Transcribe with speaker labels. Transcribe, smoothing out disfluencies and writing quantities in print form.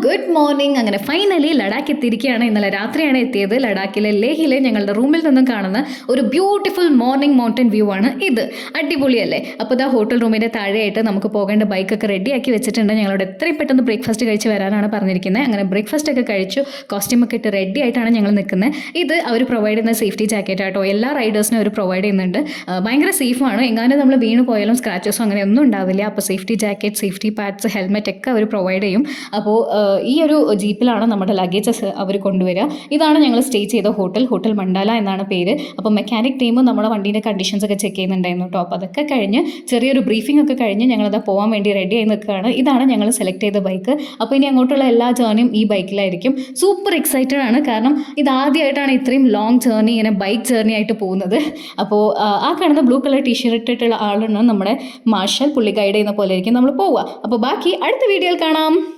Speaker 1: Good morning. അങ്ങനെ finally Ladakh എത്തിയിരിക്കുകയാണ്. ഇന്നലെ രാത്രിയാണ് എത്തിയത്. ലഡാക്കിലെ ലേഹിലെ ഞങ്ങളുടെ റൂമിൽ നിന്നും കാണുന്ന ഒരു ബ്യൂട്ടിഫുൾ മോർണിംഗ് മൗണ്ടൻ വ്യൂ ആണ് ഇത്. അടിപൊളിയല്ലേ? അപ്പോൾ ഇതാ ഹോട്ടൽ റൂമിൻ്റെ താഴെയായിട്ട് നമുക്ക് പോകേണ്ട ബൈക്കൊക്കെ റെഡിയാക്കി വെച്ചിട്ടുണ്ട്. ഞങ്ങളോട് എത്രയും പെട്ടെന്ന് ബ്രേക്ക്ഫാസ്റ്റ് കഴിച്ച് വരാനാണ് പറഞ്ഞിരിക്കുന്നത്. അങ്ങനെ ബ്രേക്ക്ഫാസ്റ്റ് ഒക്കെ കഴിച്ചു, കോസ്റ്റ്യൂമൊക്കെ ഇട്ട് റെഡി ആയിട്ടാണ് ഞങ്ങൾ നിൽക്കുന്നത്. ഇത് അവർ പ്രൊവൈഡ് ചെയ്യുന്ന സേഫ്റ്റി ജാക്കറ്റ് ആട്ടോ. എല്ലാ റൈഡേഴ്സിനും അവർ പ്രൊവൈഡ് ചെയ്യുന്നുണ്ട്. ഭയങ്കര സേഫാണ്. എങ്ങാനും നമ്മൾ വീണ് പോയാലും സ്ക്രാച്ചസോ അങ്ങനെ ഒന്നും ഉണ്ടാവില്ല. അപ്പോൾ safety jacket, safety pads, helmet ഒക്കെ അവർ പ്രൊവൈഡ് ചെയ്യും. അപ്പോൾ ഈ ഒരു ജീപ്പിലാണ് നമ്മുടെ ലഗേജസ് അവർ കൊണ്ടുവരിക. ഇതാണ് ഞങ്ങൾ സ്റ്റേ ചെയ്ത ഹോട്ടൽ മണ്ടാല എന്നാണ് പേര്. അപ്പോൾ മെക്കാനിക് ടീം നമ്മുടെ വണ്ടീൻ്റെ കണ്ടീഷൻസ് ഒക്കെ ചെക്ക് ചെയ്യുന്നുണ്ടായിരുന്നു കേട്ടോ. അപ്പോൾ അതൊക്കെ കഴിഞ്ഞ് ചെറിയൊരു ബ്രീഫിംഗ് ഒക്കെ കഴിഞ്ഞ് ഞങ്ങളത് പോകാൻ വേണ്ടി റെഡി ആയി നിൽക്കുകയാണ്. ഇതാണ് ഞങ്ങൾ സെലക്ട് ചെയ്ത ബൈക്ക്. അപ്പോൾ ഇനി അങ്ങോട്ടുള്ള എല്ലാ ജേർണിയും ഈ ബൈക്കിലായിരിക്കും. സൂപ്പർ എക്സൈറ്റഡ് ആണ്. കാരണം ഇതാദ്യമായിട്ടാണ് ഇത്രയും ലോങ് ജേർണി, ഇങ്ങനെ ബൈക്ക് ജേർണി ആയിട്ട് പോകുന്നത്. അപ്പോൾ ആ കാണുന്ന ബ്ലൂ കളർ ടീഷർട്ട് ഇട്ടിട്ടുള്ള ആളാണ് നമ്മുടെ മാർഷൽ. പുള്ളി ഗൈഡ് ചെയ്യുന്ന പോലെ ആയിരിക്കും നമ്മൾ പോവുക. അപ്പോൾ ബാക്കി അടുത്ത വീഡിയോയിൽ കാണാം.